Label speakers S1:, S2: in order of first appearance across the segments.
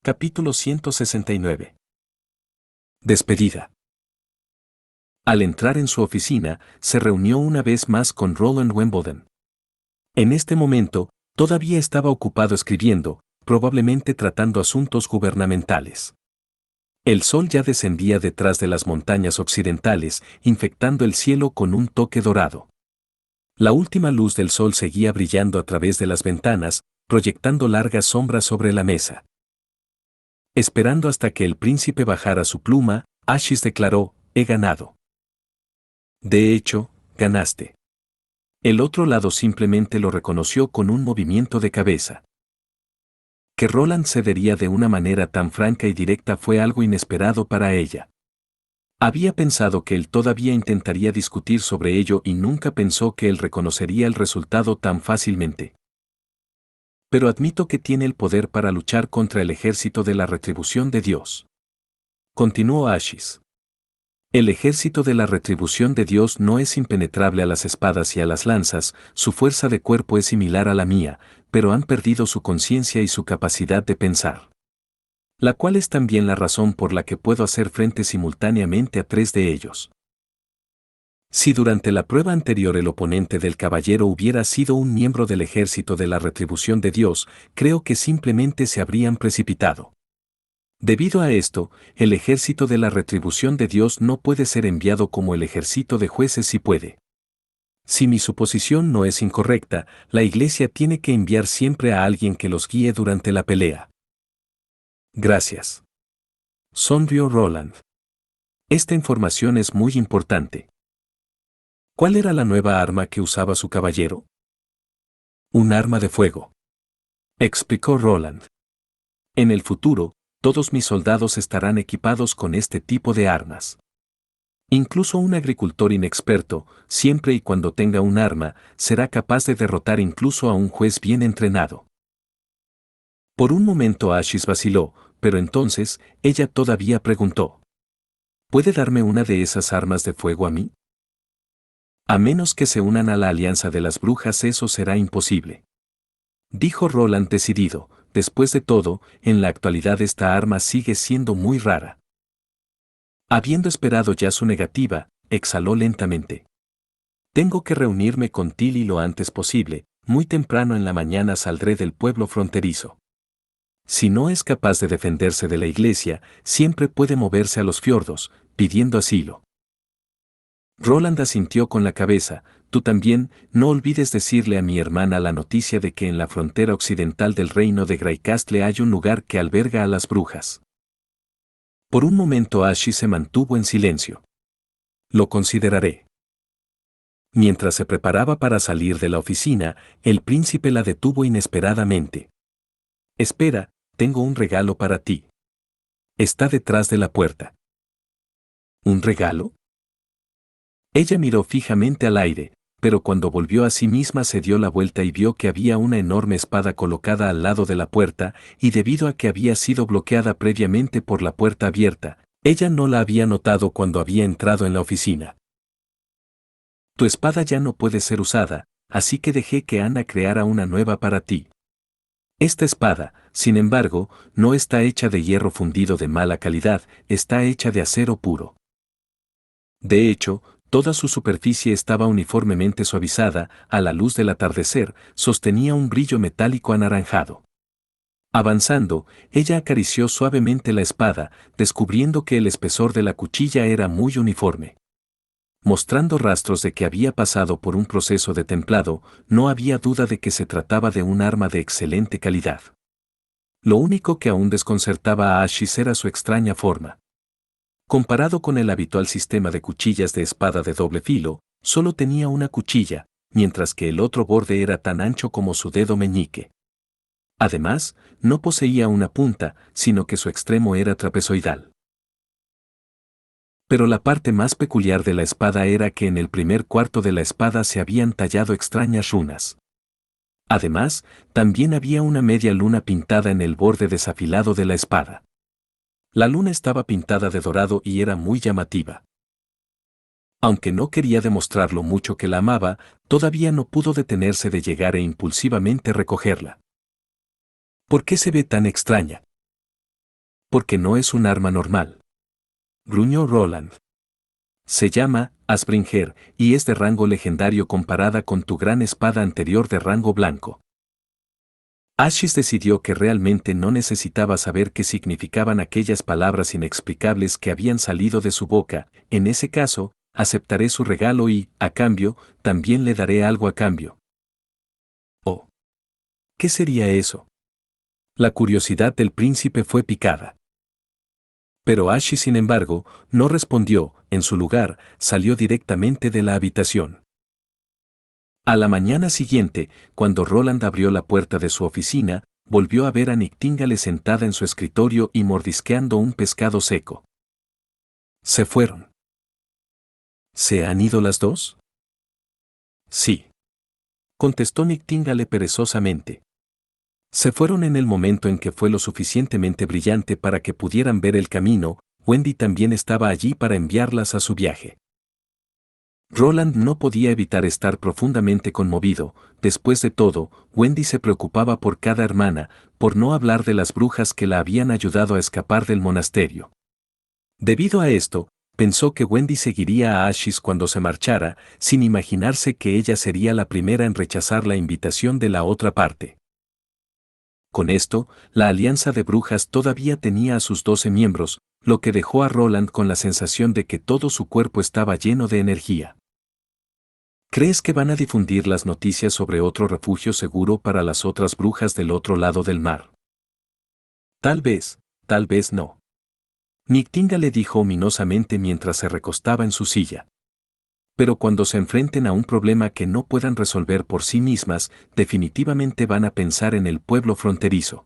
S1: Capítulo 169. Despedida. Al entrar en su oficina, se reunió una vez más con Roland Wimbledon. En este momento, todavía estaba ocupado escribiendo, probablemente tratando asuntos gubernamentales. El sol ya descendía detrás de las montañas occidentales, infectando el cielo con un toque dorado. La última luz del sol seguía brillando a través de las ventanas, proyectando largas sombras sobre la mesa. Esperando hasta que el príncipe bajara su pluma, Ashes declaró: «He ganado». De hecho, ganaste. El otro lado simplemente lo reconoció con un movimiento de cabeza. Que Roland cedería de una manera tan franca y directa fue algo inesperado para ella. Había pensado que él todavía intentaría discutir sobre ello y nunca pensó que él reconocería el resultado tan fácilmente. Pero admito que tiene el poder para luchar contra el ejército de la retribución de Dios. Continuó Ashes. El ejército de la retribución de Dios no es impenetrable a las espadas y a las lanzas, su fuerza de cuerpo es similar a la mía, pero han perdido su conciencia y su capacidad de pensar. La cual es también la razón por la que puedo hacer frente simultáneamente a 3 de ellos. Si durante la prueba anterior el oponente del caballero hubiera sido un miembro del ejército de la retribución de Dios, creo que simplemente se habrían precipitado. Debido a esto, el ejército de la retribución de Dios no puede ser enviado como el ejército de jueces si puede. Si mi suposición no es incorrecta, la iglesia tiene que enviar siempre a alguien que los guíe durante la pelea. Gracias. Sonrió Roland. Esta información es muy importante. ¿Cuál era la nueva arma que usaba su caballero? Un arma de fuego. Explicó Roland. En el futuro, todos mis soldados estarán equipados con este tipo de armas. Incluso un agricultor inexperto, siempre y cuando tenga un arma, será capaz de derrotar incluso a un juez bien entrenado. Por un momento Ashes vaciló, pero entonces, ella todavía preguntó: ¿puede darme una de esas armas de fuego a mí? A menos que se unan a la alianza de las brujas, eso será imposible. Dijo Roland decidido: después de todo, en la actualidad esta arma sigue siendo muy rara. Habiendo esperado ya su negativa, exhaló lentamente. Tengo que reunirme con Tilly lo antes posible, muy temprano en la mañana saldré del pueblo fronterizo. Si no es capaz de defenderse de la iglesia, siempre puede moverse a los fiordos, pidiendo asilo. Roland asintió con la cabeza. Tú también, no olvides decirle a mi hermana la noticia de que en la frontera occidental del reino de Greycastle hay un lugar que alberga a las brujas. Por un momento Ashes se mantuvo en silencio. Lo consideraré. Mientras se preparaba para salir de la oficina, el príncipe la detuvo inesperadamente. Espera, tengo un regalo para ti. Está detrás de la puerta. ¿Un regalo? Ella miró fijamente al aire, pero cuando volvió a sí misma se dio la vuelta y vio que había una enorme espada colocada al lado de la puerta, y debido a que había sido bloqueada previamente por la puerta abierta, ella no la había notado cuando había entrado en la oficina. Tu espada ya no puede ser usada, así que dejé que Ana creara una nueva para ti. Esta espada, sin embargo, no está hecha de hierro fundido de mala calidad, está hecha de acero puro. De hecho, toda su superficie estaba uniformemente suavizada, a la luz del atardecer, sostenía un brillo metálico anaranjado. Avanzando, ella acarició suavemente la espada, descubriendo que el espesor de la cuchilla era muy uniforme. Mostrando rastros de que había pasado por un proceso de templado, no había duda de que se trataba de un arma de excelente calidad. Lo único que aún desconcertaba a Ashes era su extraña forma. Comparado con el habitual sistema de cuchillas de espada de doble filo, solo tenía una cuchilla, mientras que el otro borde era tan ancho como su dedo meñique. Además, no poseía una punta, sino que su extremo era trapezoidal. Pero la parte más peculiar de la espada era que en el primer cuarto de la espada se habían tallado extrañas runas. Además, también había una media luna pintada en el borde desafilado de la espada. La luna estaba pintada de dorado y era muy llamativa. Aunque no quería demostrar lo mucho que la amaba, todavía no pudo detenerse de llegar e impulsivamente recogerla. ¿Por qué se ve tan extraña? Porque no es un arma normal. Gruñó Roland. Se llama Asbringer y es de rango legendario comparada con tu gran espada anterior de rango blanco. Ashis decidió que realmente no necesitaba saber qué significaban aquellas palabras inexplicables que habían salido de su boca. En ese caso, aceptaré su regalo y, a cambio, también le daré algo a cambio. Oh. ¿Qué sería eso? La curiosidad del príncipe fue picada. Pero Ashis, sin embargo, no respondió. En su lugar, salió directamente de la habitación. A la mañana siguiente, cuando Roland abrió la puerta de su oficina, volvió a ver a Nightingale sentada en su escritorio y mordisqueando un pescado seco. ¿Se fueron? ¿Se han ido las dos? Sí. Contestó Nightingale perezosamente. Se fueron en el momento en que fue lo suficientemente brillante para que pudieran ver el camino. Wendy también estaba allí para enviarlas a su viaje. Roland no podía evitar estar profundamente conmovido. Después de todo, Wendy se preocupaba por cada hermana, por no hablar de las brujas que la habían ayudado a escapar del monasterio. Debido a esto, pensó que Wendy seguiría a Ashis cuando se marchara, sin imaginarse que ella sería la primera en rechazar la invitación de la otra parte. Con esto, la alianza de brujas todavía tenía a sus 12 miembros, lo que dejó a Roland con la sensación de que todo su cuerpo estaba lleno de energía. ¿Crees que van a difundir las noticias sobre otro refugio seguro para las otras brujas del otro lado del mar? Tal vez no. Nightingale le dijo ominosamente mientras se recostaba en su silla. Pero cuando se enfrenten a un problema que no puedan resolver por sí mismas, definitivamente van a pensar en el pueblo fronterizo.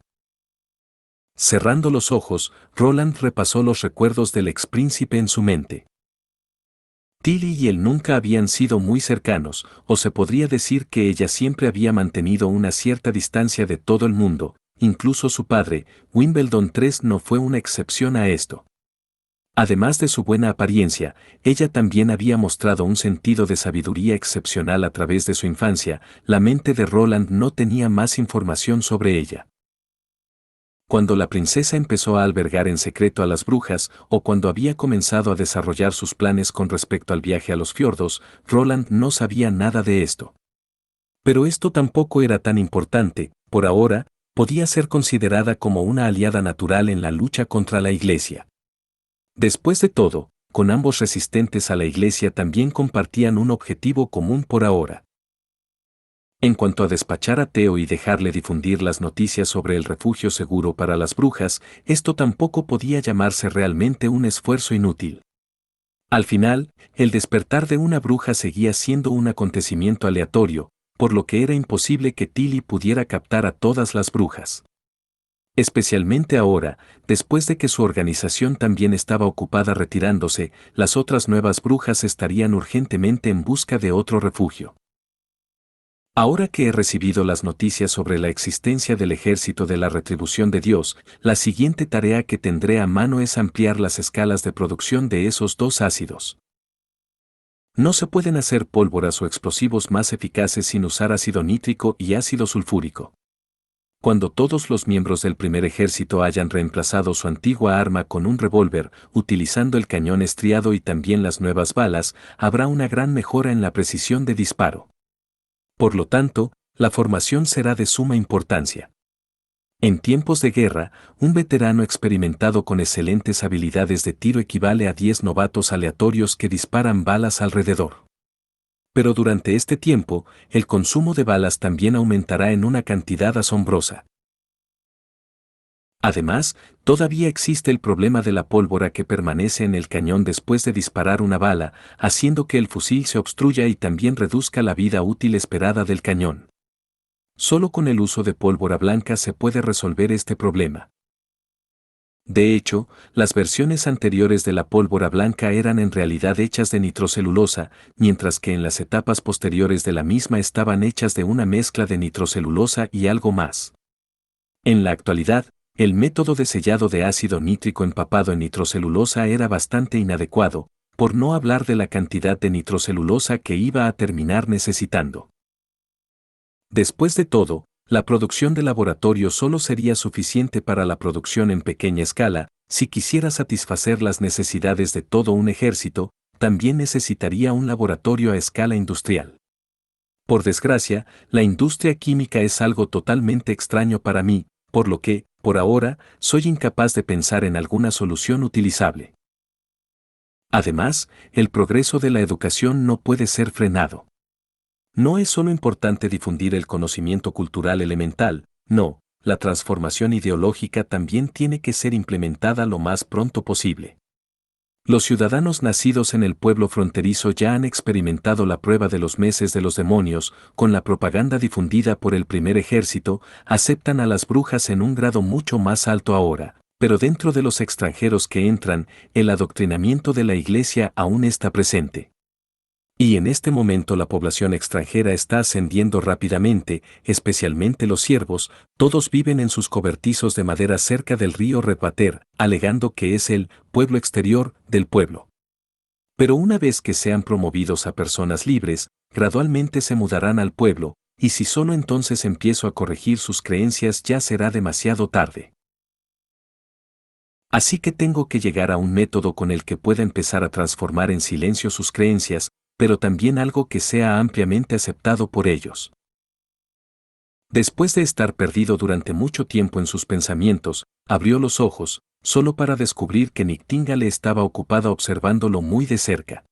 S1: Cerrando los ojos, Roland repasó los recuerdos del expríncipe en su mente. Tilly y él nunca habían sido muy cercanos, o se podría decir que ella siempre había mantenido una cierta distancia de todo el mundo, incluso su padre, Wimbledon III, no fue una excepción a esto. Además de su buena apariencia, ella también había mostrado un sentido de sabiduría excepcional a través de su infancia. La mente de Roland no tenía más información sobre ella. Cuando la princesa empezó a albergar en secreto a las brujas, o cuando había comenzado a desarrollar sus planes con respecto al viaje a los fiordos, Roland no sabía nada de esto. Pero esto tampoco era tan importante. Por ahora, podía ser considerada como una aliada natural en la lucha contra la Iglesia. Después de todo, con ambos resistentes a la Iglesia también compartían un objetivo común por ahora. En cuanto a despachar a Theo y dejarle difundir las noticias sobre el refugio seguro para las brujas, esto tampoco podía llamarse realmente un esfuerzo inútil. Al final, el despertar de una bruja seguía siendo un acontecimiento aleatorio, por lo que era imposible que Tilly pudiera captar a todas las brujas. Especialmente ahora, después de que su organización también estaba ocupada retirándose, las otras nuevas brujas estarían urgentemente en busca de otro refugio. Ahora que he recibido las noticias sobre la existencia del ejército de la retribución de Dios, la siguiente tarea que tendré a mano es ampliar las escalas de producción de esos dos ácidos. No se pueden hacer pólvoras o explosivos más eficaces sin usar ácido nítrico y ácido sulfúrico. Cuando todos los miembros del primer ejército hayan reemplazado su antigua arma con un revólver, utilizando el cañón estriado y también las nuevas balas, habrá una gran mejora en la precisión de disparo. Por lo tanto, la formación será de suma importancia. En tiempos de guerra, un veterano experimentado con excelentes habilidades de tiro equivale a 10 novatos aleatorios que disparan balas alrededor. Pero durante este tiempo, el consumo de balas también aumentará en una cantidad asombrosa. Además, todavía existe el problema de la pólvora que permanece en el cañón después de disparar una bala, haciendo que el fusil se obstruya y también reduzca la vida útil esperada del cañón. Solo con el uso de pólvora blanca se puede resolver este problema. De hecho, las versiones anteriores de la pólvora blanca eran en realidad hechas de nitrocelulosa, mientras que en las etapas posteriores de la misma estaban hechas de una mezcla de nitrocelulosa y algo más. En la actualidad, el método de sellado de ácido nítrico empapado en nitrocelulosa era bastante inadecuado, por no hablar de la cantidad de nitrocelulosa que iba a terminar necesitando. Después de todo, la producción de laboratorio solo sería suficiente para la producción en pequeña escala, Si quisiera satisfacer las necesidades de todo un ejército, también necesitaría un laboratorio a escala industrial. Por desgracia, la industria química es algo totalmente extraño para mí, por lo que, por ahora, soy incapaz de pensar en alguna solución utilizable. Además, el progreso de la educación no puede ser frenado. No es solo importante difundir el conocimiento cultural elemental, no, la transformación ideológica también tiene que ser implementada lo más pronto posible. Los ciudadanos nacidos en el pueblo fronterizo ya han experimentado la prueba de los meses de los demonios, con la propaganda difundida por el primer ejército, aceptan a las brujas en un grado mucho más alto ahora, pero dentro de los extranjeros que entran, el adoctrinamiento de la Iglesia aún está presente. Y en este momento la población extranjera está ascendiendo rápidamente, especialmente los siervos, todos viven en sus cobertizos de madera cerca del río Repater, alegando que es el pueblo exterior del pueblo. Pero una vez que sean promovidos a personas libres, gradualmente se mudarán al pueblo, y si solo entonces empiezo a corregir sus creencias ya será demasiado tarde. Así que tengo que llegar a un método con el que pueda empezar a transformar en silencio sus creencias, pero también algo que sea ampliamente aceptado por ellos. Después de estar perdido durante mucho tiempo en sus pensamientos, abrió los ojos, solo para descubrir que Nightingale estaba ocupada observándolo muy de cerca.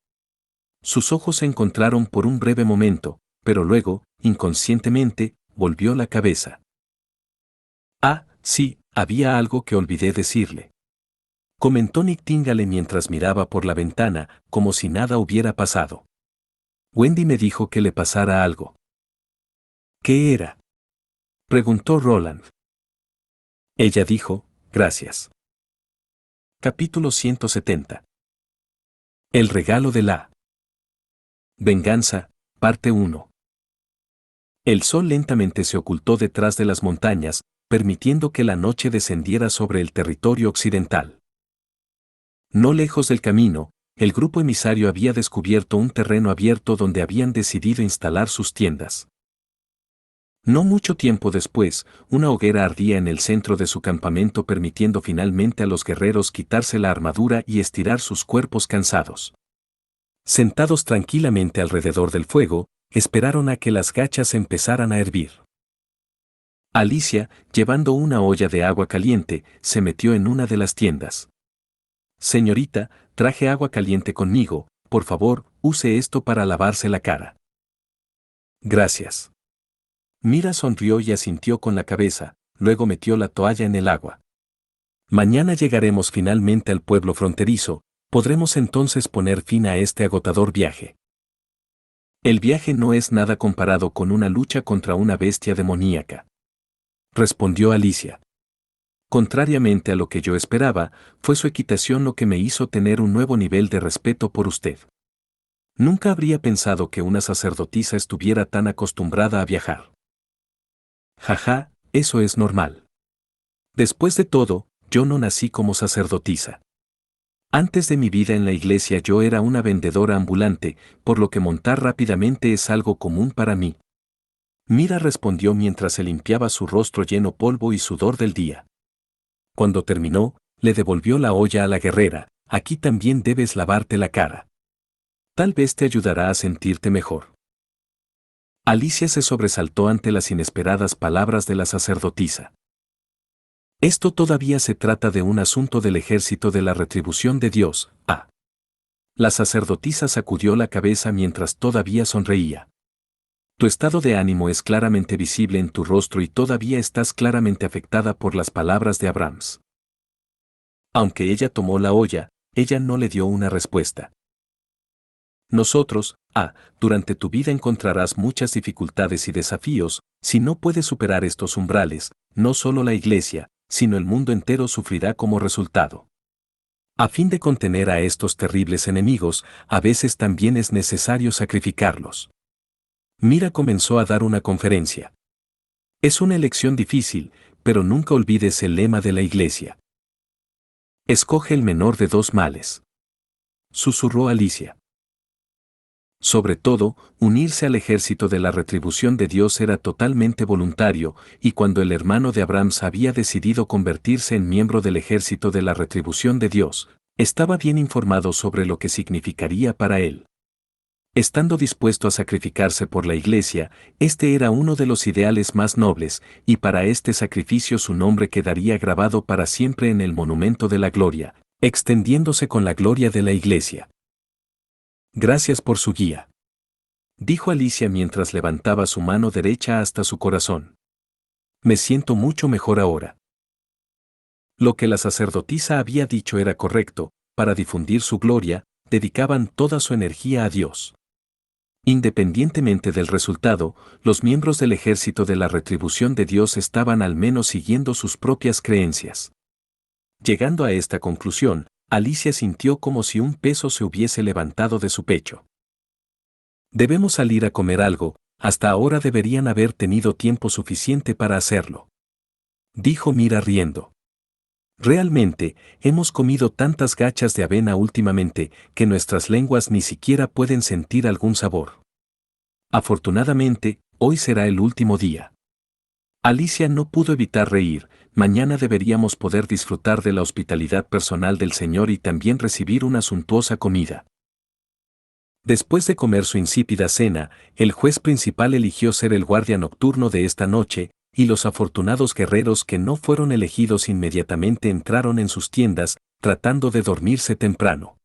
S1: Sus ojos se encontraron por un breve momento, pero luego, inconscientemente, volvió la cabeza. Ah, sí, había algo que olvidé decirle. Comentó Nightingale mientras miraba por la ventana, como si nada hubiera pasado. Wendy me dijo que le pasara algo. ¿Qué era? Preguntó Roland. Ella dijo, gracias. Capítulo 170. El regalo de la venganza, parte 1. El sol lentamente se ocultó detrás de las montañas, permitiendo que la noche descendiera sobre el territorio occidental. No lejos del camino, el grupo emisario había descubierto un terreno abierto donde habían decidido instalar sus tiendas. No mucho tiempo después, una hoguera ardía en el centro de su campamento permitiendo finalmente a los guerreros quitarse la armadura y estirar sus cuerpos cansados. Sentados tranquilamente alrededor del fuego, esperaron a que las gachas empezaran a hervir. Alicia, llevando una olla de agua caliente, se metió en una de las tiendas. Señorita, traje agua caliente conmigo, por favor, use esto para lavarse la cara. Gracias. Mira sonrió y asintió con la cabeza, luego metió la toalla en el agua. Mañana llegaremos finalmente al pueblo fronterizo, podremos entonces poner fin a este agotador viaje. El viaje no es nada comparado con una lucha contra una bestia demoníaca. Respondió Alicia. Contrariamente a lo que yo esperaba, fue su equitación lo que me hizo tener un nuevo nivel de respeto por usted. Nunca habría pensado que una sacerdotisa estuviera tan acostumbrada a viajar. Jaja, eso es normal. Después de todo, yo no nací como sacerdotisa. Antes de mi vida en la iglesia yo era una vendedora ambulante, por lo que montar rápidamente es algo común para mí. Mira respondió mientras se limpiaba su rostro lleno polvo y sudor del día. Cuando terminó, le devolvió la olla a la guerrera, aquí también debes lavarte la cara. Tal vez te ayudará a sentirte mejor. Alicia se sobresaltó ante las inesperadas palabras de la sacerdotisa. Esto todavía se trata de un asunto del ejército de la retribución de Dios, ah. La sacerdotisa sacudió la cabeza mientras todavía sonreía. Tu estado de ánimo es claramente visible en tu rostro y todavía estás claramente afectada por las palabras de Abrams. Aunque ella tomó la olla, ella no le dio una respuesta. Nosotros, durante tu vida encontrarás muchas dificultades y desafíos, si no puedes superar estos umbrales, no solo la iglesia, sino el mundo entero sufrirá como resultado. A fin de contener a estos terribles enemigos, a veces también es necesario sacrificarlos. Mira comenzó a dar una conferencia. Es una elección difícil, pero nunca olvides el lema de la iglesia. Escoge el menor de dos males. Susurró Alicia. Sobre todo, unirse al ejército de la retribución de Dios era totalmente voluntario, y cuando el hermano de Abraham había decidido convertirse en miembro del ejército de la retribución de Dios, estaba bien informado sobre lo que significaría para él. Estando dispuesto a sacrificarse por la iglesia, este era uno de los ideales más nobles, y para este sacrificio su nombre quedaría grabado para siempre en el monumento de la gloria, extendiéndose con la gloria de la iglesia. Gracias por su guía, dijo Alicia mientras levantaba su mano derecha hasta su corazón. Me siento mucho mejor ahora. Lo que la sacerdotisa había dicho era correcto, para difundir su gloria, dedicaban toda su energía a Dios. Independientemente del resultado, los miembros del ejército de la retribución de Dios estaban al menos siguiendo sus propias creencias. Llegando a esta conclusión, Alicia sintió como si un peso se hubiese levantado de su pecho. Debemos salir a comer algo, hasta ahora deberían haber tenido tiempo suficiente para hacerlo, dijo Mira riendo. Realmente, hemos comido tantas gachas de avena últimamente que nuestras lenguas ni siquiera pueden sentir algún sabor. Afortunadamente, hoy será el último día. Alicia no pudo evitar reír. Mañana deberíamos poder disfrutar de la hospitalidad personal del Señor y también recibir una suntuosa comida. Después de comer su insípida cena, el juez principal eligió ser el guardia nocturno de esta noche, y los afortunados guerreros que no fueron elegidos inmediatamente entraron en sus tiendas, tratando de dormirse temprano.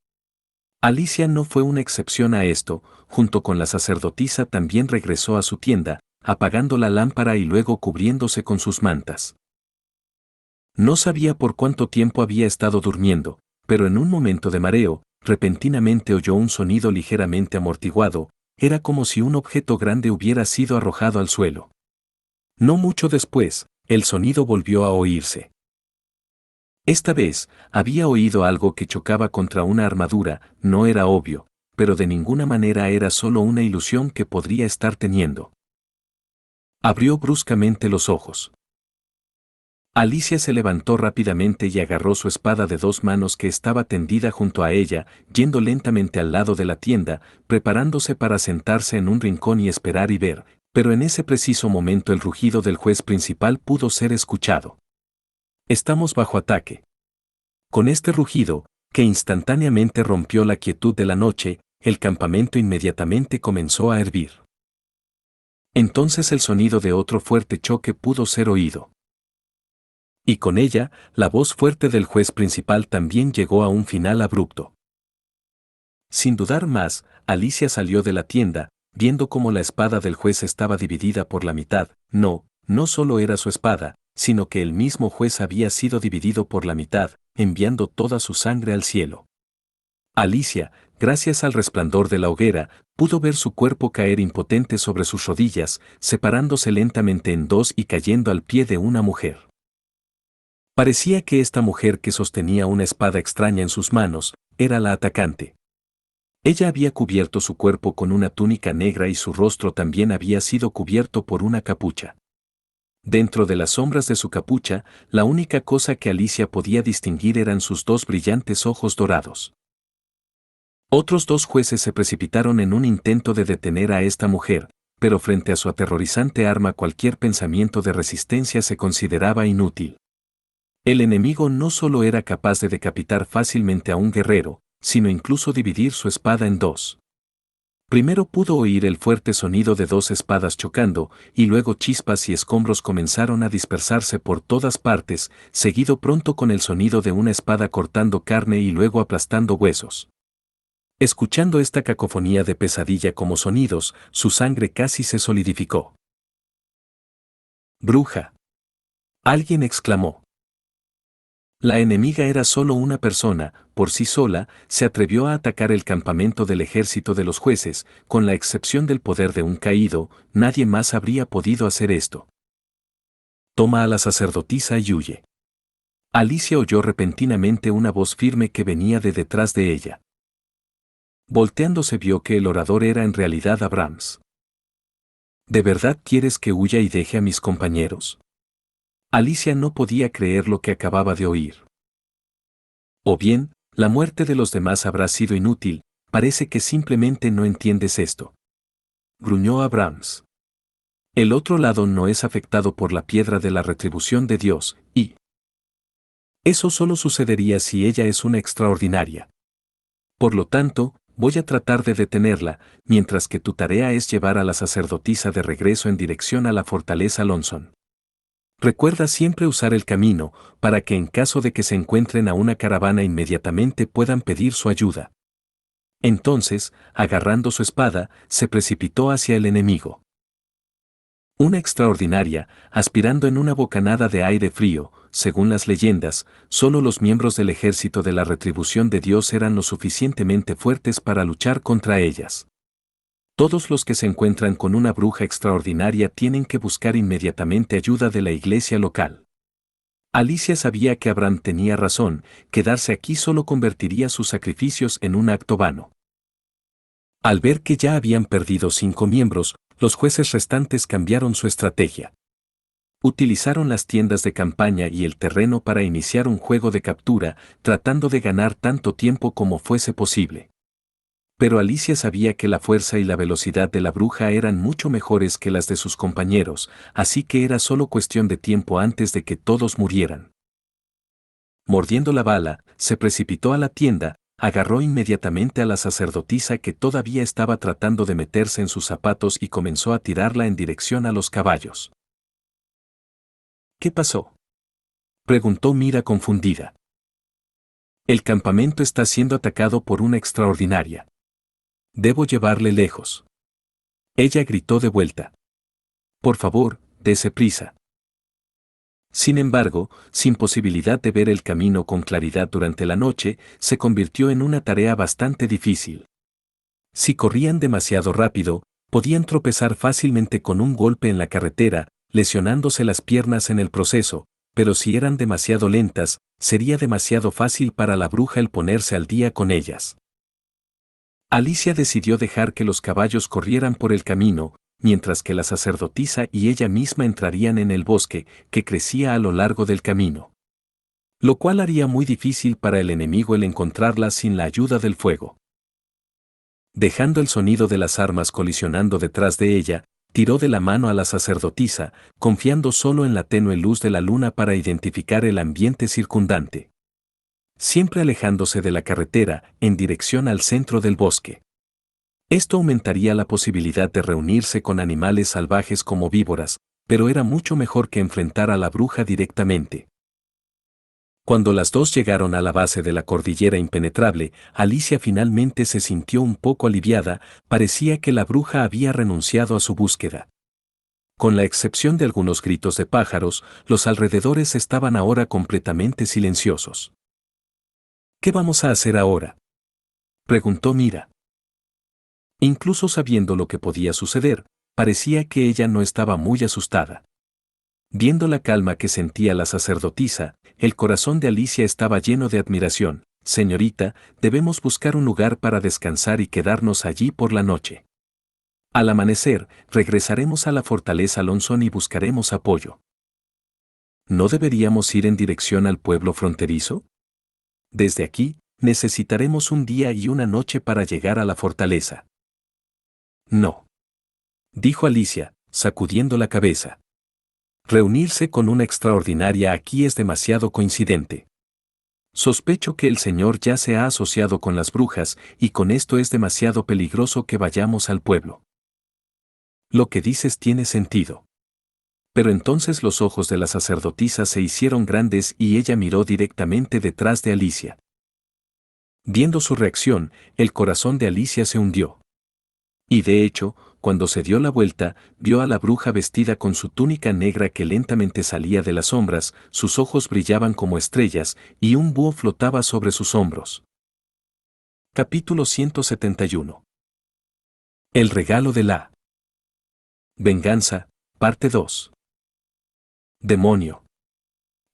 S1: Alicia no fue una excepción a esto, junto con la sacerdotisa también regresó a su tienda, apagando la lámpara y luego cubriéndose con sus mantas. No sabía por cuánto tiempo había estado durmiendo, pero en un momento de mareo, repentinamente oyó un sonido ligeramente amortiguado, era como si un objeto grande hubiera sido arrojado al suelo. No mucho después, el sonido volvió a oírse. Esta vez, había oído algo que chocaba contra una armadura, no era obvio, pero de ninguna manera era solo una ilusión que podría estar teniendo. Abrió bruscamente los ojos. Alicia se levantó rápidamente y agarró su espada de dos manos que estaba tendida junto a ella, yendo lentamente al lado de la tienda, preparándose para sentarse en un rincón y esperar y ver, pero en ese preciso momento el rugido del juez principal pudo ser escuchado. Estamos bajo ataque. Con este rugido, que instantáneamente rompió la quietud de la noche, el campamento inmediatamente comenzó a hervir. Entonces el sonido de otro fuerte choque pudo ser oído. Y con ella, la voz fuerte del juez principal también llegó a un final abrupto. Sin dudar más, Alicia salió de la tienda, viendo cómo la espada del juez estaba dividida por la mitad. No solo era su espada, sino que el mismo juez había sido dividido por la mitad, enviando toda su sangre al cielo. Alicia, gracias al resplandor de la hoguera, pudo ver su cuerpo caer impotente sobre sus rodillas, separándose lentamente en dos y cayendo al pie de una mujer. Parecía que esta mujer que sostenía una espada extraña en sus manos, era la atacante. Ella había cubierto su cuerpo con una túnica negra y su rostro también había sido cubierto por una capucha. Dentro de las sombras de su capucha, la única cosa que Alicia podía distinguir eran sus dos brillantes ojos dorados. Otros dos jueces se precipitaron en un intento de detener a esta mujer, pero frente a su aterrorizante arma cualquier pensamiento de resistencia se consideraba inútil. El enemigo no solo era capaz de decapitar fácilmente a un guerrero, sino incluso dividir su espada en dos. Primero pudo oír el fuerte sonido de dos espadas chocando, y luego chispas y escombros comenzaron a dispersarse por todas partes, seguido pronto con el sonido de una espada cortando carne y luego aplastando huesos. Escuchando esta cacofonía de pesadilla como sonidos, su sangre casi se solidificó. ¡Bruja! Alguien exclamó. La enemiga era solo una persona, por sí sola, se atrevió a atacar el campamento del ejército de los jueces, con la excepción del poder de un caído, nadie más habría podido hacer esto. Toma a la sacerdotisa y huye. Alicia oyó repentinamente una voz firme que venía de detrás de ella. Volteándose vio que el orador era en realidad Abrams. ¿De verdad quieres que huya y deje a mis compañeros? Alicia no podía creer lo que acababa de oír. O bien, la muerte de los demás habrá sido inútil, parece que simplemente no entiendes esto. Gruñó Abrams. El otro lado no es afectado por la piedra de la retribución de Dios, y eso solo sucedería si ella es una extraordinaria. Por lo tanto, voy a tratar de detenerla, mientras que tu tarea es llevar a la sacerdotisa de regreso en dirección a la fortaleza Lonson. Recuerda siempre usar el camino, para que en caso de que se encuentren a una caravana inmediatamente puedan pedir su ayuda. Entonces, agarrando su espada, se precipitó hacia el enemigo. Una extraordinaria, aspirando en una bocanada de aire frío, según las leyendas, solo los miembros del ejército de la retribución de Dios eran lo suficientemente fuertes para luchar contra ellas. Todos los que se encuentran con una bruja extraordinaria tienen que buscar inmediatamente ayuda de la iglesia local. Alicia sabía que Abraham tenía razón, quedarse aquí solo convertiría sus sacrificios en un acto vano. Al ver que ya habían perdido 5 miembros, los jueces restantes cambiaron su estrategia. Utilizaron las tiendas de campaña y el terreno para iniciar un juego de captura, tratando de ganar tanto tiempo como fuese posible. Pero Alicia sabía que la fuerza y la velocidad de la bruja eran mucho mejores que las de sus compañeros, así que era solo cuestión de tiempo antes de que todos murieran. Mordiendo la bala, se precipitó a la tienda, agarró inmediatamente a la sacerdotisa que todavía estaba tratando de meterse en sus zapatos y comenzó a tirarla en dirección a los caballos. ¿Qué pasó?, preguntó Mira confundida. El campamento está siendo atacado por una extraordinaria. Debo llevarle lejos. Ella gritó de vuelta. Por favor, dése prisa. Sin embargo, sin posibilidad de ver el camino con claridad durante la noche, se convirtió en una tarea bastante difícil. Si corrían demasiado rápido, podían tropezar fácilmente con un golpe en la carretera, lesionándose las piernas en el proceso, pero si eran demasiado lentas, sería demasiado fácil para la bruja el ponerse al día con ellas. Alicia decidió dejar que los caballos corrieran por el camino, mientras que la sacerdotisa y ella misma entrarían en el bosque, que crecía a lo largo del camino. Lo cual haría muy difícil para el enemigo el encontrarla sin la ayuda del fuego. Dejando el sonido de las armas colisionando detrás de ella, tiró de la mano a la sacerdotisa, confiando solo en la tenue luz de la luna para identificar el ambiente circundante. Siempre alejándose de la carretera, en dirección al centro del bosque. Esto aumentaría la posibilidad de reunirse con animales salvajes como víboras, pero era mucho mejor que enfrentar a la bruja directamente. Cuando las dos llegaron a la base de la cordillera impenetrable, Alicia finalmente se sintió un poco aliviada, parecía que la bruja había renunciado a su búsqueda. Con la excepción de algunos gritos de pájaros, los alrededores estaban ahora completamente silenciosos. ¿Qué vamos a hacer ahora?, preguntó Mira. Incluso sabiendo lo que podía suceder, parecía que ella no estaba muy asustada. Viendo la calma que sentía la sacerdotisa, el corazón de Alicia estaba lleno de admiración. Señorita, debemos buscar un lugar para descansar y quedarnos allí por la noche. Al amanecer, regresaremos a la fortaleza Lonson y buscaremos apoyo. ¿No deberíamos ir en dirección al pueblo fronterizo? Desde aquí, necesitaremos un día y una noche para llegar a la fortaleza. No, dijo Alicia, sacudiendo la cabeza. Reunirse con una extraordinaria aquí es demasiado coincidente. Sospecho que el Señor ya se ha asociado con las brujas y con esto es demasiado peligroso que vayamos al pueblo. Lo que dices tiene sentido. Pero entonces los ojos de la sacerdotisa se hicieron grandes y ella miró directamente detrás de Alicia. Viendo su reacción, el corazón de Alicia se hundió. Y de hecho, cuando se dio la vuelta, vio a la bruja vestida con su túnica negra que lentamente salía de las sombras, sus ojos brillaban como estrellas, y un búho flotaba sobre sus hombros. Capítulo 171. El regalo de la venganza, parte 2. Demonio.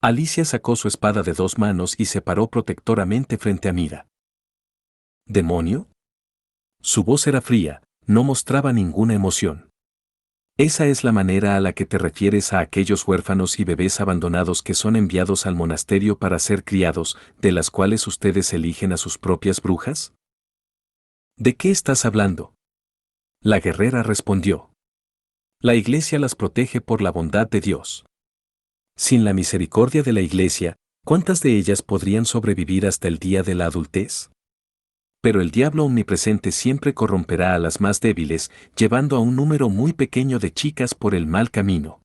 S1: Alicia sacó su espada de 2 manos y se paró protectoramente frente a Mira. ¿Demonio? Su voz era fría, no mostraba ninguna emoción. ¿Esa es la manera a la que te refieres a aquellos huérfanos y bebés abandonados que son enviados al monasterio para ser criados, de las cuales ustedes eligen a sus propias brujas? ¿De qué estás hablando? La guerrera respondió. La Iglesia las protege por la bondad de Dios. Sin la misericordia de la Iglesia, ¿cuántas de ellas podrían sobrevivir hasta el día de la adultez? Pero el diablo omnipresente siempre corromperá a las más débiles, llevando a un número muy pequeño de chicas por el mal camino.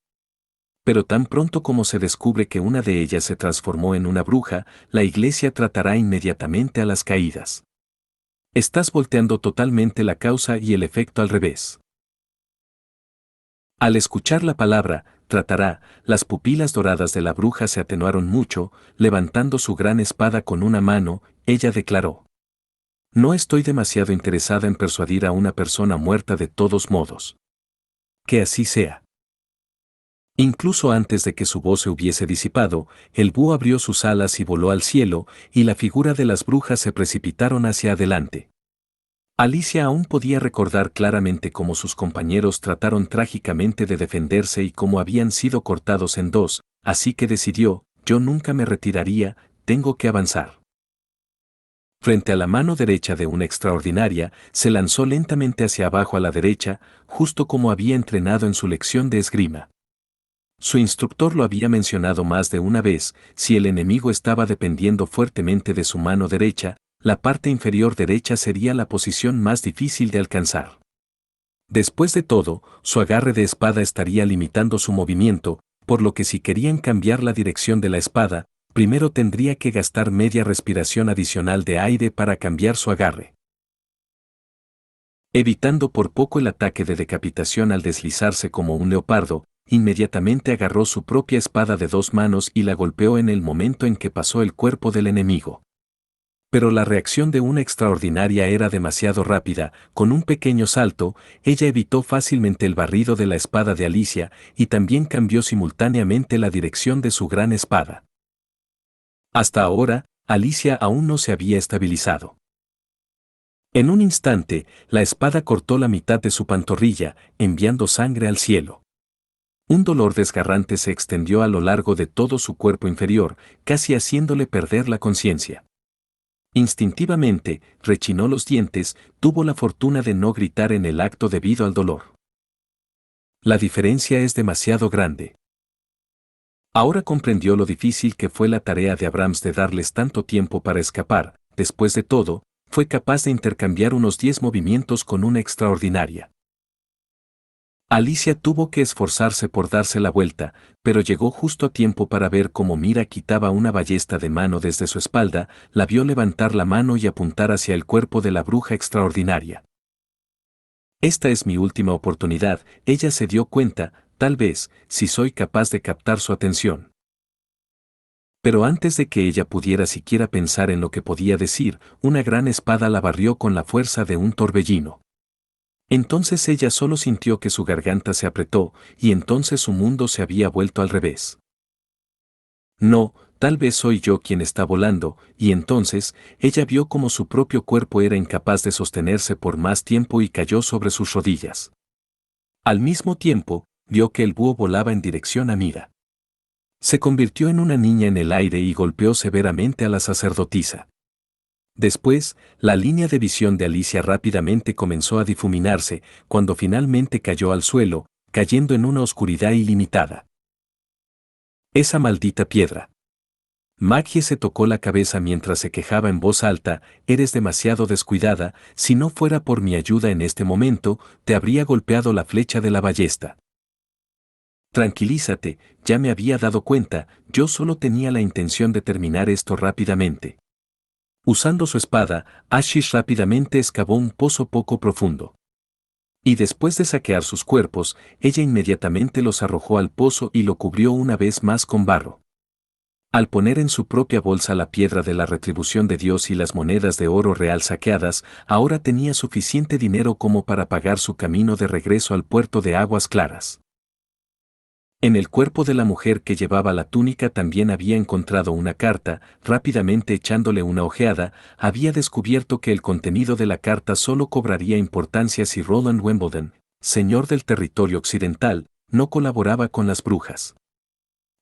S1: Pero tan pronto como se descubre que una de ellas se transformó en una bruja, la Iglesia tratará inmediatamente a las caídas. Estás volteando totalmente la causa y el efecto al revés. Al escuchar la palabra, tratará, las pupilas doradas de la bruja se atenuaron mucho, levantando su gran espada con una mano, ella declaró. No estoy demasiado interesada en persuadir a una persona muerta de todos modos. Que así sea. Incluso antes de que su voz se hubiese disipado, el búho abrió sus alas y voló al cielo, y la figura de las brujas se precipitaron hacia adelante. Alicia aún podía recordar claramente cómo sus compañeros trataron trágicamente de defenderse y cómo habían sido cortados en dos, así que decidió, yo nunca me retiraría, tengo que avanzar. Frente a la mano derecha de una extraordinaria, se lanzó lentamente hacia abajo a la derecha, justo como había entrenado en su lección de esgrima. Su instructor lo había mencionado más de una vez, si el enemigo estaba dependiendo fuertemente de su mano derecha, la parte inferior derecha sería la posición más difícil de alcanzar. Después de todo, su agarre de espada estaría limitando su movimiento, por lo que si querían cambiar la dirección de la espada, primero tendría que gastar media respiración adicional de aire para cambiar su agarre. Evitando por poco el ataque de decapitación al deslizarse como un leopardo, inmediatamente agarró su propia espada de dos manos y la golpeó en el momento en que pasó el cuerpo del enemigo. Pero la reacción de una extraordinaria era demasiado rápida, con un pequeño salto, ella evitó fácilmente el barrido de la espada de Alicia y también cambió simultáneamente la dirección de su gran espada. Hasta ahora, Alicia aún no se había estabilizado. En un instante, la espada cortó la mitad de su pantorrilla, enviando sangre al cielo. Un dolor desgarrante se extendió a lo largo de todo su cuerpo inferior, casi haciéndole perder la conciencia. Instintivamente, rechinó los dientes, tuvo la fortuna de no gritar en el acto debido al dolor. La diferencia es demasiado grande. Ahora comprendió lo difícil que fue la tarea de Abrams de darles tanto tiempo para escapar, después de todo, fue capaz de intercambiar unos 10 movimientos con una extraordinaria. Alicia tuvo que esforzarse por darse la vuelta, pero llegó justo a tiempo para ver cómo Mira quitaba una ballesta de mano desde su espalda, la vio levantar la mano y apuntar hacia el cuerpo de la bruja extraordinaria. Esta es mi última oportunidad, ella se dio cuenta, tal vez, si soy capaz de captar su atención. Pero antes de que ella pudiera siquiera pensar en lo que podía decir, una gran espada la barrió con la fuerza de un torbellino. Entonces ella solo sintió que su garganta se apretó, y entonces su mundo se había vuelto al revés. No, tal vez soy yo quien está volando, y entonces, ella vio como su propio cuerpo era incapaz de sostenerse por más tiempo y cayó sobre sus rodillas. Al mismo tiempo, vio que el búho volaba en dirección a Mira. Se convirtió en una niña en el aire y golpeó severamente a la sacerdotisa. Después, la línea de visión de Alicia rápidamente comenzó a difuminarse, cuando finalmente cayó al suelo, cayendo en una oscuridad ilimitada. Esa maldita piedra. Maggie se tocó la cabeza mientras se quejaba en voz alta, eres demasiado descuidada, si no fuera por mi ayuda en este momento, te habría golpeado la flecha de la ballesta. Tranquilízate, ya me había dado cuenta, yo solo tenía la intención de terminar esto rápidamente. Usando su espada, Ashish rápidamente excavó un pozo poco profundo. Y después de saquear sus cuerpos, ella inmediatamente los arrojó al pozo y lo cubrió una vez más con barro. Al poner en su propia bolsa la piedra de la retribución de Dios y las monedas de oro real saqueadas, ahora tenía suficiente dinero como para pagar su camino de regreso al puerto de Aguas Claras. En el cuerpo de la mujer que llevaba la túnica también había encontrado una carta, rápidamente echándole una ojeada, había descubierto que el contenido de la carta solo cobraría importancia si Roland Wimbledon, señor del territorio occidental, no colaboraba con las brujas.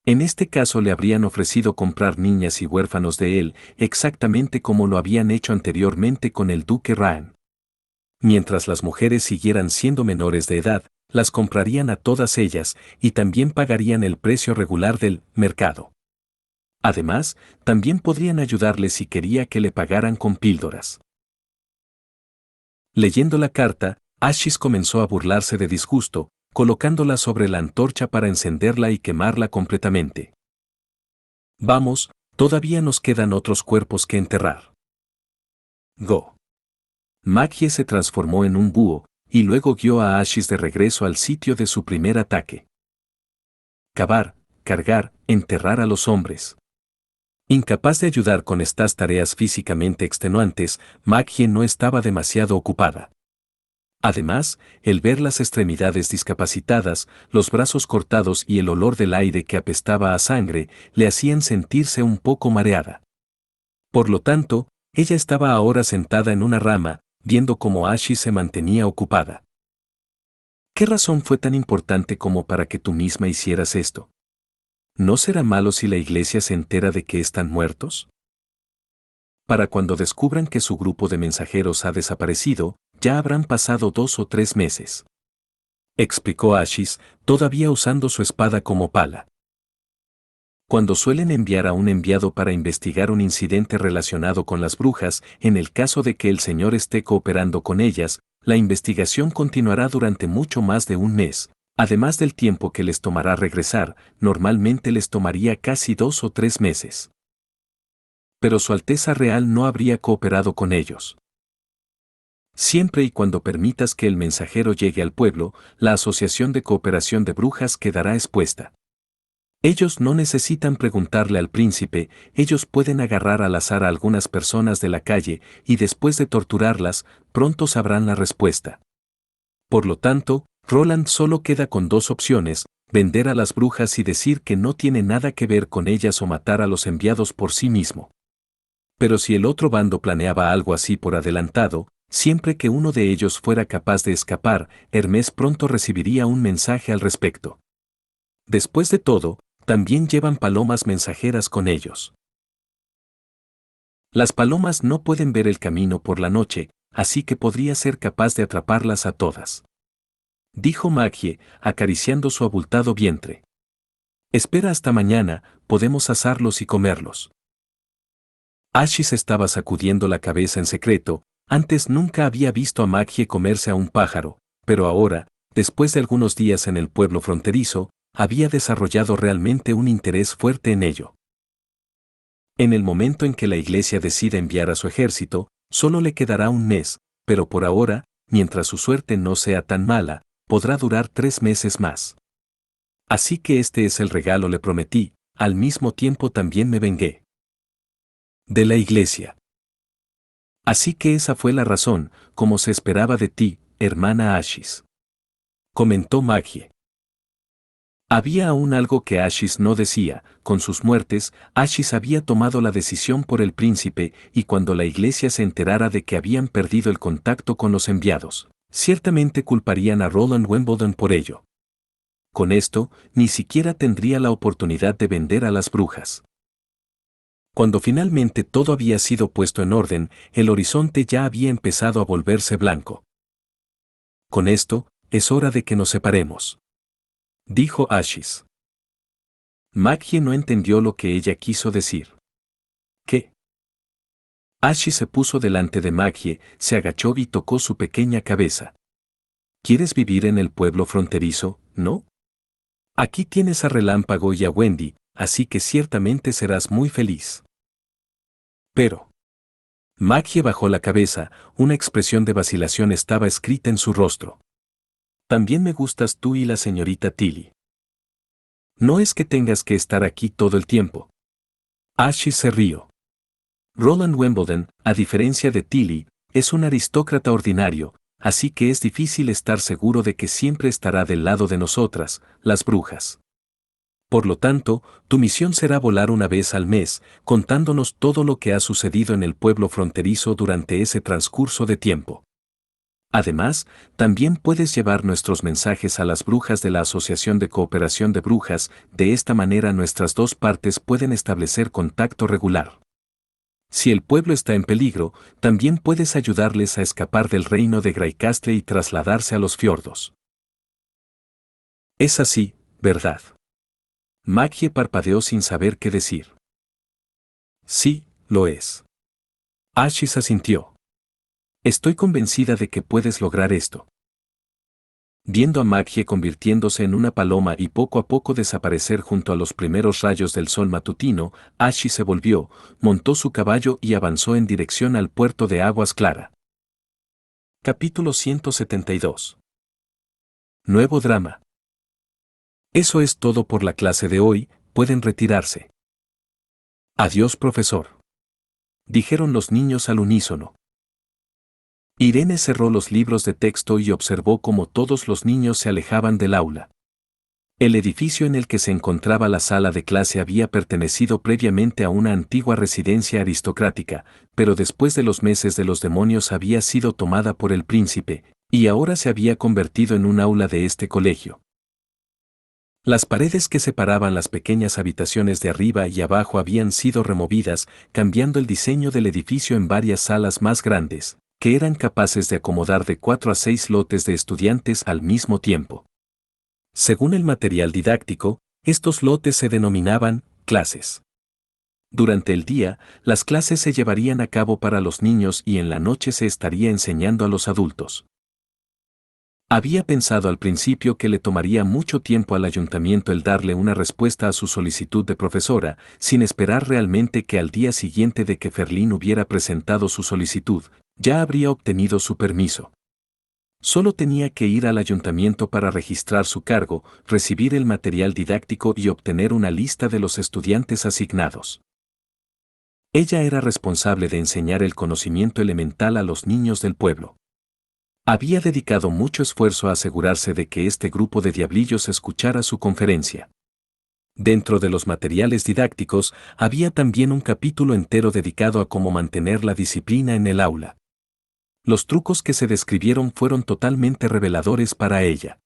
S1: En este caso le habrían ofrecido comprar niñas y huérfanos de él, exactamente como lo habían hecho anteriormente con el duque Raan. Mientras las mujeres siguieran siendo menores de edad, las comprarían a todas ellas y también pagarían el precio regular del mercado. Además, también podrían ayudarle si quería que le pagaran con píldoras. Leyendo la carta, Ashis comenzó a burlarse de disgusto, colocándola sobre la antorcha para encenderla y quemarla completamente. Vamos, todavía nos quedan otros cuerpos que enterrar. Go. Maggie se transformó en un búho, y luego guió a Ashis de regreso al sitio de su primer ataque. Cavar, cargar, enterrar a los hombres. Incapaz de ayudar con estas tareas físicamente extenuantes, Maggie no estaba demasiado ocupada. Además, el ver las extremidades discapacitadas, los brazos cortados y el olor del aire que apestaba a sangre, le hacían sentirse un poco mareada. Por lo tanto, ella estaba ahora sentada en una rama, viendo cómo Ashis se mantenía ocupada. ¿Qué razón fue tan importante como para que tú misma hicieras esto? ¿No será malo si la iglesia se entera de que están muertos? Para cuando descubran que su grupo de mensajeros ha desaparecido, ya habrán pasado 2 o 3 meses. Explicó Ashis, todavía usando su espada como pala. Cuando suelen enviar a un enviado para investigar un incidente relacionado con las brujas, en el caso de que el señor esté cooperando con ellas, la investigación continuará durante mucho más de un mes. Además del tiempo que les tomará regresar, normalmente les tomaría casi 2 o 3 meses. Pero Su Alteza Real no habría cooperado con ellos. Siempre y cuando permitas que el mensajero llegue al pueblo, la Asociación de Cooperación de Brujas quedará expuesta. Ellos no necesitan preguntarle al príncipe, ellos pueden agarrar al azar a algunas personas de la calle y después de torturarlas, pronto sabrán la respuesta. Por lo tanto, Roland solo queda con 2 opciones, vender a las brujas y decir que no tiene nada que ver con ellas o matar a los enviados por sí mismo. Pero si el otro bando planeaba algo así por adelantado, siempre que uno de ellos fuera capaz de escapar, Hermes pronto recibiría un mensaje al respecto. Después de todo, también llevan palomas mensajeras con ellos. Las palomas no pueden ver el camino por la noche, así que podría ser capaz de atraparlas a todas. Dijo Maggie, acariciando su abultado vientre. Espera hasta mañana, podemos asarlos y comerlos. Ashis estaba sacudiendo la cabeza en secreto, antes nunca había visto a Maggie comerse a un pájaro, pero ahora, después de algunos días en el pueblo fronterizo, había desarrollado realmente un interés fuerte en ello. En el momento en que la iglesia decida enviar a su ejército, solo le quedará un mes, pero por ahora, mientras su suerte no sea tan mala, podrá durar 3 meses más. Así que este es el regalo, le prometí, al mismo tiempo también me vengué de la iglesia. Así que esa fue la razón, como se esperaba de ti, hermana Ashis. Comentó Maggie. Había aún algo que Ashis no decía, con sus muertes, Ashis había tomado la decisión por el príncipe, y cuando la iglesia se enterara de que habían perdido el contacto con los enviados, ciertamente culparían a Roland Wimbledon por ello. Con esto, ni siquiera tendría la oportunidad de vender a las brujas. Cuando finalmente todo había sido puesto en orden, el horizonte ya había empezado a volverse blanco. Con esto, es hora de que nos separemos, dijo Ashis. Maggie no entendió lo que ella quiso decir. ¿Qué? Ashis se puso delante de Maggie, se agachó y tocó su pequeña cabeza. ¿Quieres vivir en el pueblo fronterizo, no? Aquí tienes a Relámpago y a Wendy, así que ciertamente serás muy feliz. Pero... Maggie bajó la cabeza, una expresión de vacilación estaba escrita en su rostro. También me gustas tú y la señorita Tilly. No es que tengas que estar aquí todo el tiempo. Ashis se rió. Roland Wimbledon, a diferencia de Tilly, es un aristócrata ordinario, así que es difícil estar seguro de que siempre estará del lado de nosotras, las brujas. Por lo tanto, tu misión será volar una vez al mes, contándonos todo lo que ha sucedido en el pueblo fronterizo durante ese transcurso de tiempo. Además, también puedes llevar nuestros mensajes a las brujas de la Asociación de Cooperación de Brujas, de esta manera nuestras 2 partes pueden establecer contacto regular. Si el pueblo está en peligro, también puedes ayudarles a escapar del reino de Gray-Castle y trasladarse a los fiordos. Es así, ¿verdad? Maggie parpadeó sin saber qué decir. Sí, lo es. Ashis asintió. Estoy convencida de que puedes lograr esto. Viendo a Maggie convirtiéndose en una paloma y poco a poco desaparecer junto a los primeros rayos del sol matutino, Ashis se volvió, montó su caballo y avanzó en dirección al puerto de Aguas Clara. Capítulo 172. Nuevo drama. Eso es todo por la clase de hoy, pueden retirarse. Adiós, profesor. Dijeron los niños al unísono. Irene cerró los libros de texto y observó cómo todos los niños se alejaban del aula. El edificio en el que se encontraba la sala de clase había pertenecido previamente a una antigua residencia aristocrática, pero después de los meses de los demonios había sido tomada por el príncipe, y ahora se había convertido en un aula de este colegio. Las paredes que separaban las pequeñas habitaciones de arriba y abajo habían sido removidas, cambiando el diseño del edificio en varias salas más grandes, que eran capaces de acomodar de 4 a 6 lotes de estudiantes al mismo tiempo. Según el material didáctico, estos lotes se denominaban clases. Durante el día, las clases se llevarían a cabo para los niños y en la noche se estaría enseñando a los adultos. Había pensado al principio que le tomaría mucho tiempo al ayuntamiento el darle una respuesta a su solicitud de profesora, sin esperar realmente que al día siguiente de que Ferlín hubiera presentado su solicitud, ya habría obtenido su permiso. Solo tenía que ir al ayuntamiento para registrar su cargo, recibir el material didáctico y obtener una lista de los estudiantes asignados. Ella era responsable de enseñar el conocimiento elemental a los niños del pueblo. Había dedicado mucho esfuerzo a asegurarse de que este grupo de diablillos escuchara su conferencia. Dentro de los materiales didácticos había también un capítulo entero dedicado a cómo mantener la disciplina en el aula. Los trucos que se describieron fueron totalmente reveladores para ella.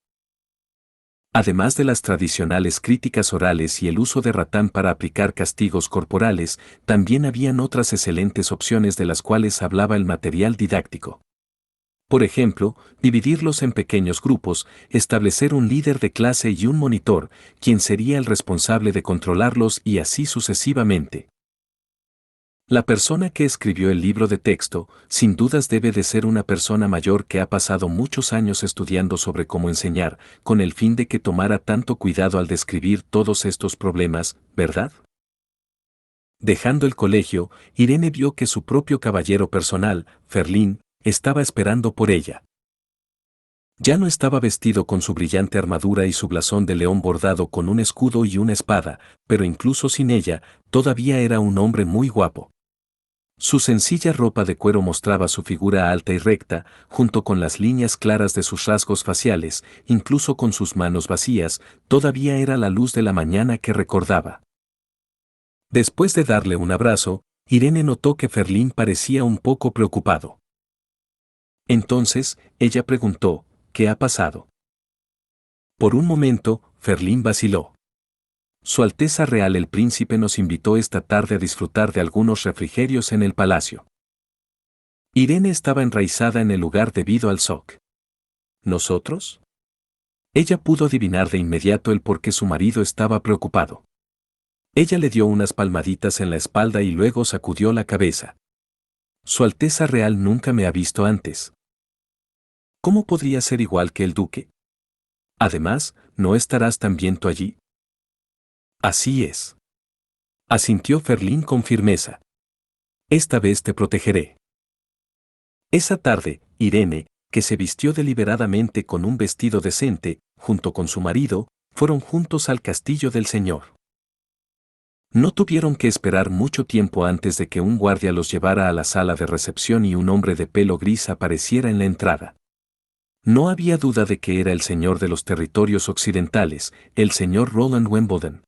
S1: Además de las tradicionales críticas orales y el uso de ratán para aplicar castigos corporales, también habían otras excelentes opciones de las cuales hablaba el material didáctico. Por ejemplo, dividirlos en pequeños grupos, establecer un líder de clase y un monitor, quien sería el responsable de controlarlos y así sucesivamente. La persona que escribió el libro de texto, sin dudas debe de ser una persona mayor que ha pasado muchos años estudiando sobre cómo enseñar, con el fin de que tomara tanto cuidado al describir todos estos problemas, ¿verdad? Dejando el colegio, Irene vio que su propio caballero personal, Ferlín, estaba esperando por ella. Ya no estaba vestido con su brillante armadura y su blasón de león bordado con un escudo y una espada, pero incluso sin ella, todavía era un hombre muy guapo. Su sencilla ropa de cuero mostraba su figura alta y recta, junto con las líneas claras de sus rasgos faciales, incluso con sus manos vacías, todavía era la luz de la mañana que recordaba. Después de darle un abrazo, Irene notó que Ferlín parecía un poco preocupado. Entonces, ella preguntó, ¿qué ha pasado? Por un momento, Ferlín vaciló. Su Alteza Real el Príncipe nos invitó esta tarde a disfrutar de algunos refrigerios en el palacio. Irene estaba enraizada en el lugar debido al shock. ¿Nosotros? Ella pudo adivinar de inmediato el por qué su marido estaba preocupado. Ella le dio unas palmaditas en la espalda y luego sacudió la cabeza. Su Alteza Real nunca me ha visto antes. ¿Cómo podría ser igual que el duque? Además, ¿no estarás también tú allí? Así es. Asintió Ferlín con firmeza. Esta vez te protegeré. Esa tarde, Irene, que se vistió deliberadamente con un vestido decente, junto con su marido, fueron juntos al castillo del señor. No tuvieron que esperar mucho tiempo antes de que un guardia los llevara a la sala de recepción y un hombre de pelo gris apareciera en la entrada. No había duda de que era el señor de los territorios occidentales, el señor Roland Wimbledon.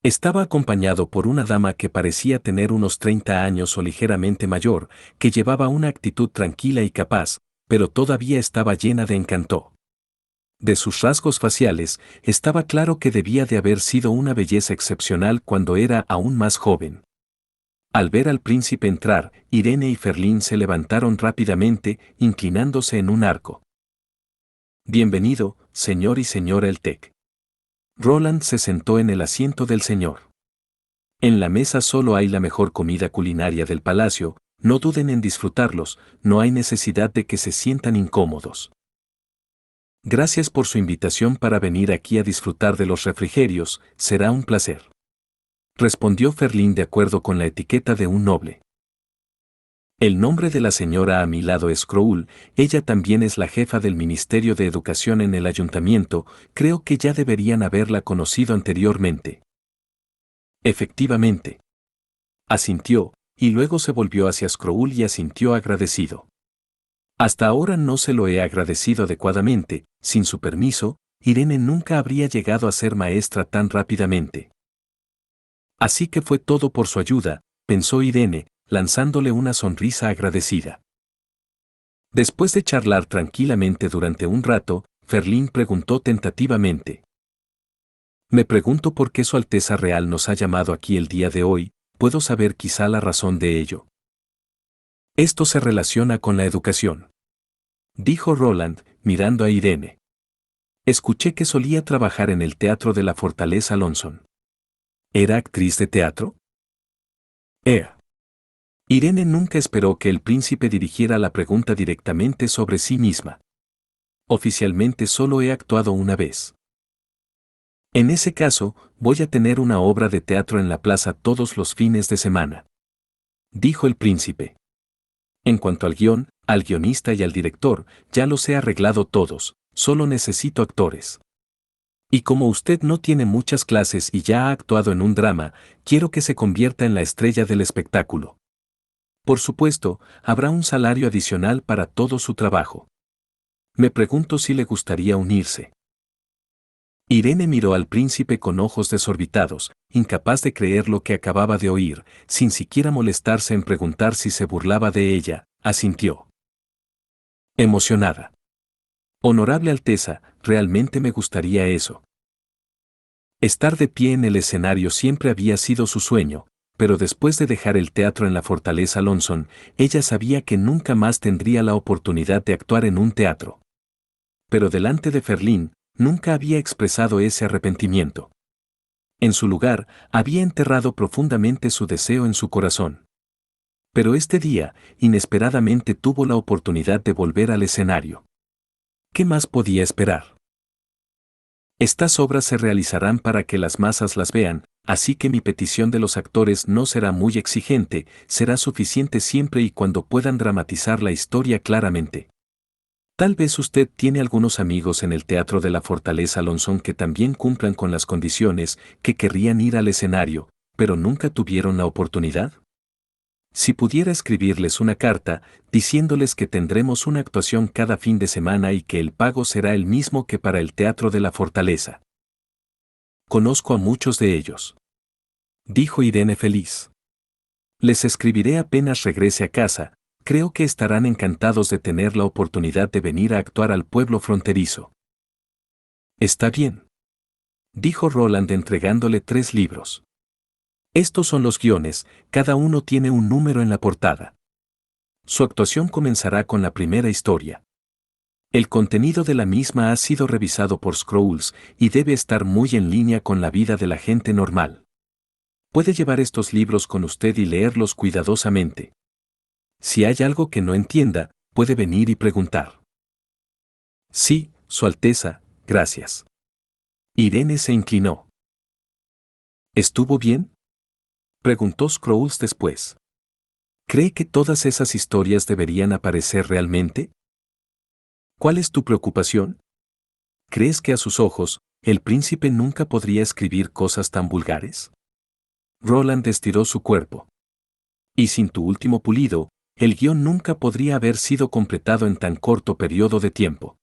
S1: Estaba acompañado por una dama que parecía tener unos 30 años o ligeramente mayor, que llevaba una actitud tranquila y capaz, pero todavía estaba llena de encanto. De sus rasgos faciales, estaba claro que debía de haber sido una belleza excepcional cuando era aún más joven. Al ver al príncipe entrar, Irene y Ferlín se levantaron rápidamente, inclinándose en un arco. Bienvenido, señor y señora Eltec. Roland se sentó en el asiento del señor. En la mesa solo hay la mejor comida culinaria del palacio, no duden en disfrutarlos, no hay necesidad de que se sientan incómodos. Gracias por su invitación para venir aquí a disfrutar de los refrigerios, será un placer. Respondió Ferlín de acuerdo con la etiqueta de un noble. El nombre de la señora a mi lado es Croul, ella también es la jefa del Ministerio de Educación en el ayuntamiento, creo que ya deberían haberla conocido anteriormente. Efectivamente. Asintió, y luego se volvió hacia Scroul y asintió agradecido. Hasta ahora no se lo he agradecido adecuadamente, sin su permiso, Irene nunca habría llegado a ser maestra tan rápidamente. Así que fue todo por su ayuda, pensó Irene, lanzándole una sonrisa agradecida. Después de charlar tranquilamente durante un rato, Ferlín preguntó tentativamente. Me pregunto por qué Su Alteza Real nos ha llamado aquí el día de hoy, ¿puedo saber quizá la razón de ello? Esto se relaciona con la educación. Dijo Roland, mirando a Irene. Escuché que solía trabajar en el teatro de la Fortaleza Lonson. ¿Era actriz de teatro? Irene nunca esperó que el príncipe dirigiera la pregunta directamente sobre sí misma. Oficialmente solo he actuado una vez. En ese caso, voy a tener una obra de teatro en la plaza todos los fines de semana. Dijo el príncipe. En cuanto al guión, al guionista y al director, ya los he arreglado todos, solo necesito actores. Y como usted no tiene muchas clases y ya ha actuado en un drama, quiero que se convierta en la estrella del espectáculo. Por supuesto, habrá un salario adicional para todo su trabajo. Me pregunto si le gustaría unirse. Irene miró al príncipe con ojos desorbitados, incapaz de creer lo que acababa de oír, sin siquiera molestarse en preguntar si se burlaba de ella, asintió. Emocionada. Honorable Alteza, realmente me gustaría eso. Estar de pie en el escenario siempre había sido su sueño, pero después de dejar el teatro en la Fortaleza Lonson, ella sabía que nunca más tendría la oportunidad de actuar en un teatro. Pero delante de Ferlín, nunca había expresado ese arrepentimiento. En su lugar, había enterrado profundamente su deseo en su corazón. Pero este día, inesperadamente tuvo la oportunidad de volver al escenario. ¿Qué más podía esperar? Estas obras se realizarán para que las masas las vean, así que mi petición de los actores no será muy exigente, será suficiente siempre y cuando puedan dramatizar la historia claramente. Tal vez usted tiene algunos amigos en el Teatro de la Fortaleza Lonson que también cumplan con las condiciones, que querrían ir al escenario, pero nunca tuvieron la oportunidad. Si pudiera escribirles una carta, diciéndoles que tendremos una actuación cada fin de semana y que el pago será el mismo que para el Teatro de la Fortaleza. Conozco a muchos de ellos. Dijo Irene feliz. Les escribiré apenas regrese a casa, creo que estarán encantados de tener la oportunidad de venir a actuar al pueblo fronterizo. Está bien. Dijo Roland entregándole 3 libros. Estos son los guiones, cada uno tiene un número en la portada. Su actuación comenzará con la primera historia. El contenido de la misma ha sido revisado por Scrolls y debe estar muy en línea con la vida de la gente normal. Puede llevar estos libros con usted y leerlos cuidadosamente. Si hay algo que no entienda, puede venir y preguntar. Sí, Su Alteza, gracias. Irene se inclinó. ¿Estuvo bien? Preguntó Scrolls después. ¿Cree que todas esas historias deberían aparecer realmente? ¿Cuál es tu preocupación? ¿Crees que a sus ojos, el príncipe nunca podría escribir cosas tan vulgares? Roland estiró su cuerpo. Y sin tu último pulido, el guión nunca podría haber sido completado en tan corto periodo de tiempo.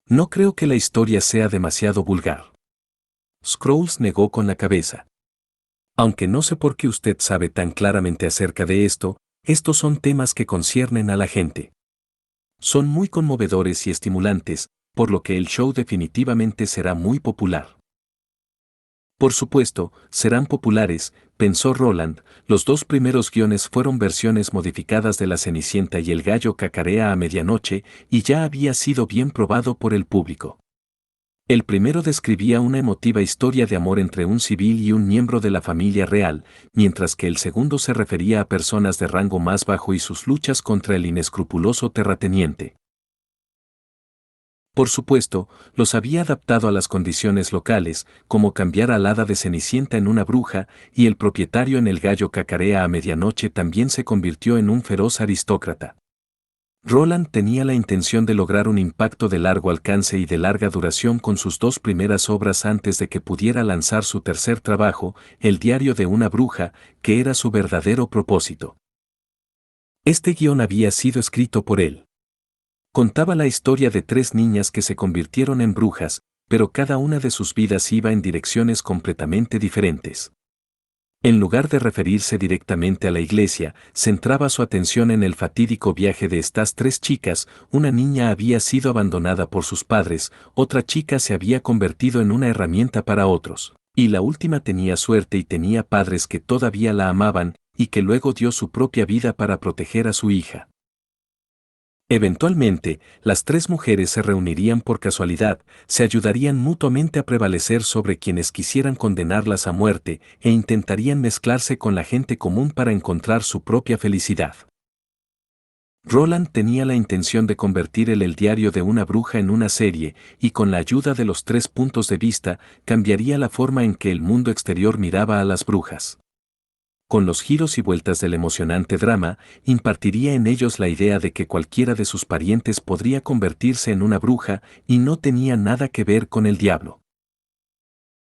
S1: No creo que la historia sea demasiado vulgar. Scrolls negó con la cabeza. Aunque no sé por qué usted sabe tan claramente acerca de esto, estos son temas que conciernen a la gente. Son muy conmovedores y estimulantes, por lo que el show definitivamente será muy popular. Por supuesto, serán populares, pensó Roland. Los dos primeros guiones fueron versiones modificadas de La Cenicienta y El gallo cacarea a medianoche, y ya había sido bien probado por el público. El primero describía una emotiva historia de amor entre un civil y un miembro de la familia real, mientras que el segundo se refería a personas de rango más bajo y sus luchas contra el inescrupuloso terrateniente. Por supuesto, los había adaptado a las condiciones locales, como cambiar al hada de Cenicienta en una bruja, y el propietario en El gallo cacarea a medianoche también se convirtió en un feroz aristócrata. Roland tenía la intención de lograr un impacto de largo alcance y de larga duración con sus dos primeras obras antes de que pudiera lanzar su tercer trabajo, El diario de una bruja, que era su verdadero propósito. Este guión había sido escrito por él. Contaba la historia de tres niñas que se convirtieron en brujas, pero cada una de sus vidas iba en direcciones completamente diferentes. En lugar de referirse directamente a la iglesia, centraba su atención en el fatídico viaje de estas tres chicas. Una niña había sido abandonada por sus padres, otra chica se había convertido en una herramienta para otros, y la última tenía suerte y tenía padres que todavía la amaban, y que luego dio su propia vida para proteger a su hija. Eventualmente, las tres mujeres se reunirían por casualidad, se ayudarían mutuamente a prevalecer sobre quienes quisieran condenarlas a muerte e intentarían mezclarse con la gente común para encontrar su propia felicidad. Roland tenía la intención de convertir el diario de una bruja en una serie, y con la ayuda de los tres puntos de vista, cambiaría la forma en que el mundo exterior miraba a las brujas. Con los giros y vueltas del emocionante drama, impartiría en ellos la idea de que cualquiera de sus parientes podría convertirse en una bruja y no tenía nada que ver con el diablo.